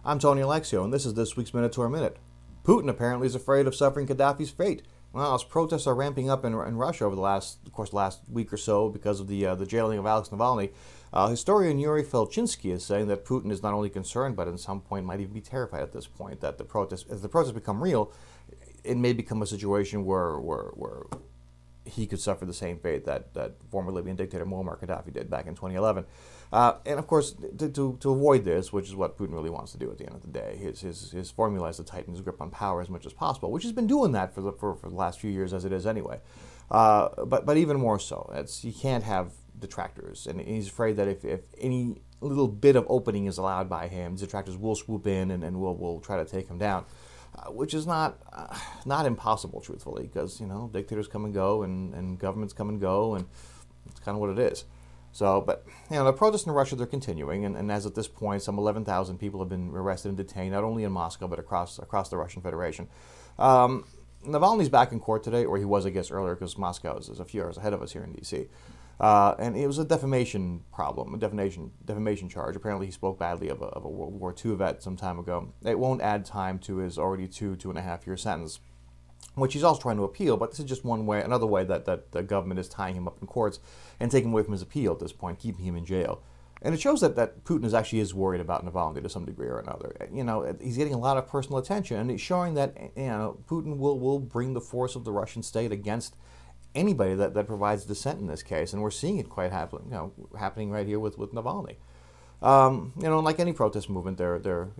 I'm Tony Alexio, and this is this week's Minotaur Minute. Putin apparently is afraid of suffering Gaddafi's fate. Well, as protests are ramping up in Russia over the last week or so because of the jailing of Alex Navalny, historian Yuri Felchinsky is saying that Putin is not only concerned, but at some point might even be terrified at this point that as the protests become real, it may become a situation where he could suffer the same fate that former Libyan dictator Muammar Gaddafi did back in 2011. And of course, to avoid this, which is what Putin really wants to do at the end of the day, his formula is to tighten his grip on power as much as possible, which he's been doing that for the last few years as it is anyway. But even more so, he can't have detractors, and he's afraid that if any little bit of opening is allowed by him, detractors will swoop in and will try to take him down. Which is not impossible, truthfully, because dictators come and go, and governments come and go, and it's kind of what it is. So, but the protests in Russia, they're continuing, and as at this point, some 11,000 people have been arrested and detained, not only in Moscow but across the Russian Federation. Navalny's back in court today, or he was, I guess, earlier, because Moscow is a few hours ahead of us here in D.C. And it was a defamation problem, a defamation charge. Apparently, he spoke badly of a World War II vet some time ago. It won't add time to his already 2.5 year sentence, which he's also trying to appeal. But this is just another way that the government is tying him up in courts and taking away from his appeal at this point, keeping him in jail. And it shows that Putin actually is worried about Navalny to some degree or another. He's getting a lot of personal attention, and it's showing that Putin will bring the force of the Russian state against anybody that provides dissent in this case, and we're seeing it quite happening right here with Navalny. Like any protest movement, they're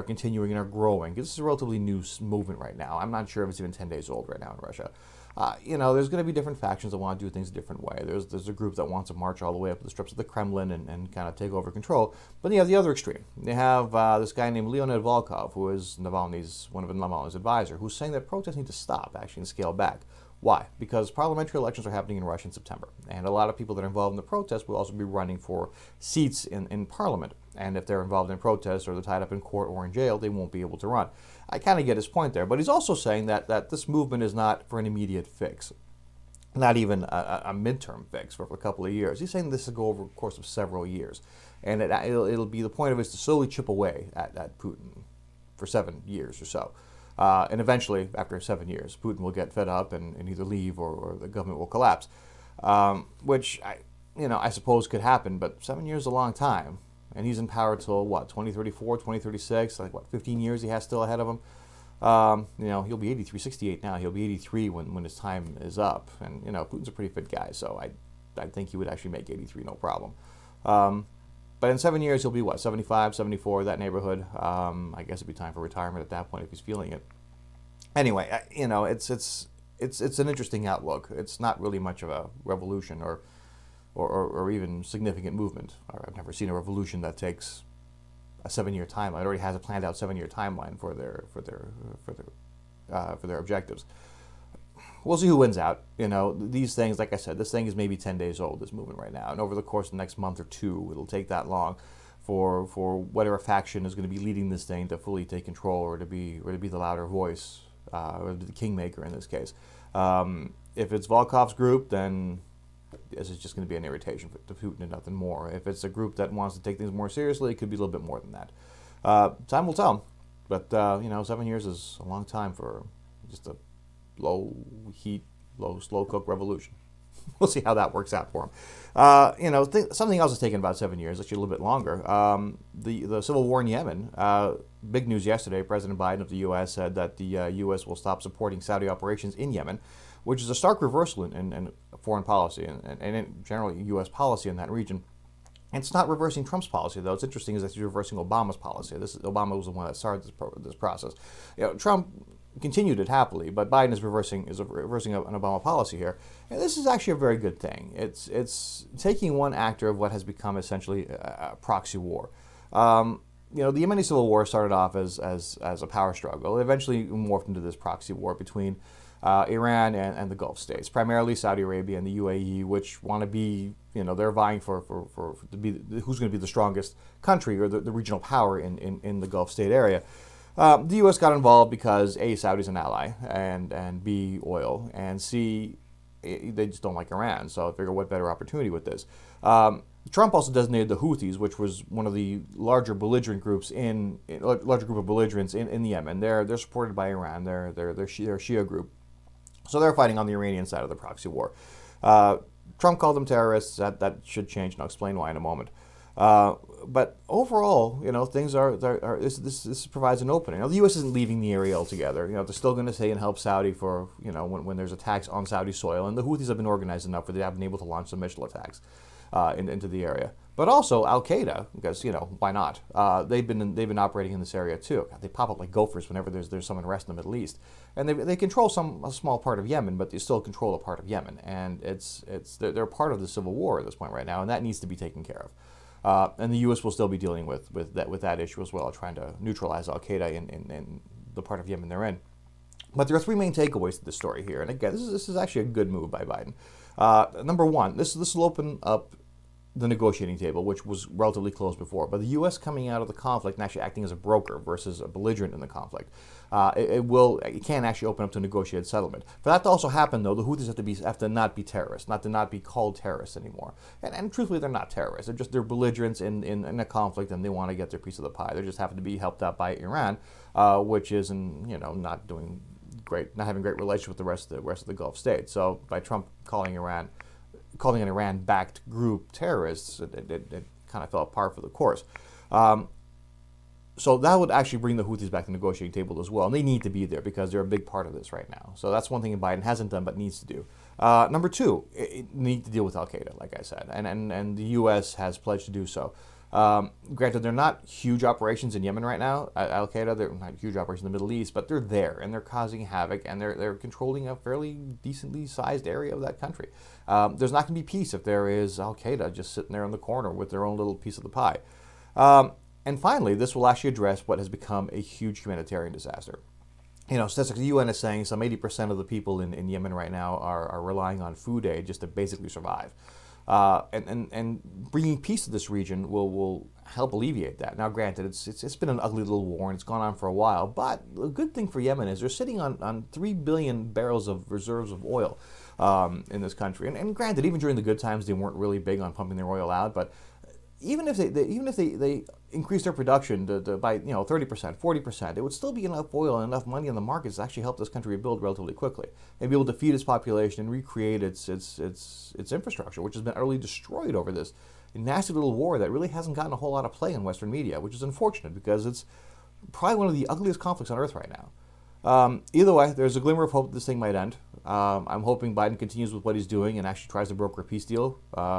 continuing and are growing. This is a relatively new movement right now. I'm not sure if it's even 10 days old right now in Russia. There's going to be different factions that want to do things a different way. There's a group that wants to march all the way up the steps of the Kremlin and kind of take over control. But you have the other extreme. You have this guy named Leonid Volkov, who is one of Navalny's advisors, who's saying that protests need to stop, actually, and scale back. Why? Because parliamentary elections are happening in Russia in September, and a lot of people that are involved in the protests will also be running for seats in parliament. And if they're involved in protests or they're tied up in court or in jail, they won't be able to run. I kind of get his point there, but he's also saying that this movement is not for an immediate fix, not even a midterm fix for a couple of years. He's saying this will go over the course of several years, and it'll be the point of it is to slowly chip away at Putin for 7 years or so. And eventually, after 7 years, Putin will get fed up and either leave or the government will collapse, which I suppose could happen. But 7 years is a long time, and he's in power till 2034, 2036, 15 years he has still ahead of him. He'll be 83, 68 now. He'll be 83 when his time is up, and Putin's a pretty fit guy, so I think he would actually make 83 no problem. But in 7 years, he'll be 75, 74, that neighborhood. I guess it'd be time for retirement at that point if he's feeling it. Anyway, it's an interesting outlook. It's not really much of a revolution or even significant movement. I've never seen a revolution that takes a 7 year timeline. It already has a planned out 7 year timeline for their objectives. We'll see who wins out. These things, like I said, this thing is maybe 10 days old, this movement right now. And over the course of the next month or two, it'll take that long for whatever faction is going to be leading this thing to fully take control or to be the louder voice, or the kingmaker in this case. If it's Volkov's group, then this is just going to be an irritation to Putin and nothing more. If it's a group that wants to take things more seriously, it could be a little bit more than that. Time will tell. But, 7 years is a long time for just a low heat, slow cook revolution. We'll see how that works out for him. Something else has taken about 7 years, actually a little bit longer. The civil war in Yemen. Big news yesterday. President Biden of the U.S. said that the U.S. will stop supporting Saudi operations in Yemen, which is a stark reversal in foreign policy and in generally U.S. policy in that region. It's not reversing Trump's policy, though. It's interesting is that he's reversing Obama's policy. Obama was the one that started this process. Trump continued it happily, but Biden is reversing an Obama policy here, and this is actually a very good thing. It's taking one actor of what has become essentially a proxy war. The Yemeni civil war started off as a power struggle. It eventually morphed into this proxy war between Iran and the Gulf states, primarily Saudi Arabia and the UAE, which want to be, they're vying for to be who's going to be the strongest country or the regional power in the Gulf state area. The U.S. got involved because A, Saudi's an ally, and B, oil, and C, they just don't like Iran. So I figure what better opportunity with this. Trump also designated the Houthis, which was one of the larger belligerent groups larger group of belligerents in Yemen. They're supported by Iran. They're a Shia group, so they're fighting on the Iranian side of the proxy war. Trump called them terrorists. That should change, and I'll explain why in a moment. But overall, things this provides an opening. Now, the U.S. isn't leaving the area altogether. They're still going to stay and help Saudi for when there's attacks on Saudi soil, and the Houthis have been organized enough where they have been able to launch some missile attacks into the area. But also Al-Qaeda, because why not? They've been operating in this area too. They pop up like gophers whenever there's some unrest in the Middle East, and they control a small part of Yemen, but they still control a part of Yemen, and they're part of the civil war at this point right now, and that needs to be taken care of. And the U.S. will still be dealing with that issue as well, trying to neutralize Al-Qaeda in the part of Yemen they're in. But there are three main takeaways to the story here, and again, this is actually a good move by Biden. Number one, this will open up the negotiating table, which was relatively closed before, but the U.S. coming out of the conflict and actually acting as a broker versus a belligerent in the conflict, it can actually open up to negotiated settlement. For that to also happen, though, the Houthis have to not be terrorists, not be called terrorists anymore. And truthfully, they're not terrorists. They're belligerents in a conflict, and they want to get their piece of the pie. They just happen to be helped out by Iran, which is not doing great, not having great relations with the rest of the Gulf states. So by Trump calling an Iran-backed group terrorists, it kind of fell apart for the course. So that would actually bring the Houthis back to the negotiating table as well. And they need to be there because they're a big part of this right now. So that's one thing Biden hasn't done but needs to do. Number two, it need to deal with Al-Qaeda, like I said. And the U.S. has pledged to do so. Granted, they're not huge operations in Yemen right now. Al-Qaeda, they're not huge operations in the Middle East, but they're there and they're causing havoc and they're controlling a fairly decently sized area of that country. There's not going to be peace if there is Al-Qaeda just sitting there in the corner with their own little piece of the pie. And finally, this will actually address what has become a huge humanitarian disaster. Statistics, the UN is saying some 80% of the people in Yemen right now are relying on food aid just to basically survive. And bringing peace to this region will help alleviate that. Now, granted, it's been an ugly little war and it's gone on for a while, but the good thing for Yemen is they're sitting on 3 billion barrels of reserves of oil in this country. And granted, even during the good times, they weren't really big on pumping their oil out, but even if they increase their production by 30%, 40%, it would still be enough oil and enough money in the markets to actually help this country rebuild relatively quickly and be able to feed its population and recreate its infrastructure, which has been utterly destroyed over this nasty little war that really hasn't gotten a whole lot of play in Western media, which is unfortunate because it's probably one of the ugliest conflicts on earth right now. Either way, there's a glimmer of hope that this thing might end. I'm hoping Biden continues with what he's doing and actually tries to broker a peace deal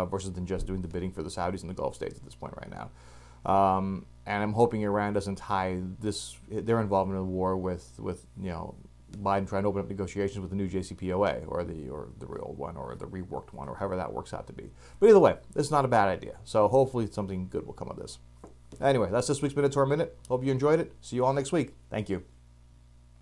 versus than just doing the bidding for the Saudis and the Gulf states at this point right now. And I'm hoping Iran doesn't tie their involvement in the war with Biden trying to open up negotiations with the new JCPOA or the real one or the reworked one or however that works out to be. But either way, it's not a bad idea. So hopefully something good will come of this. Anyway, that's this week's Minotaur Minute. Hope you enjoyed it. See you all next week. Thank you.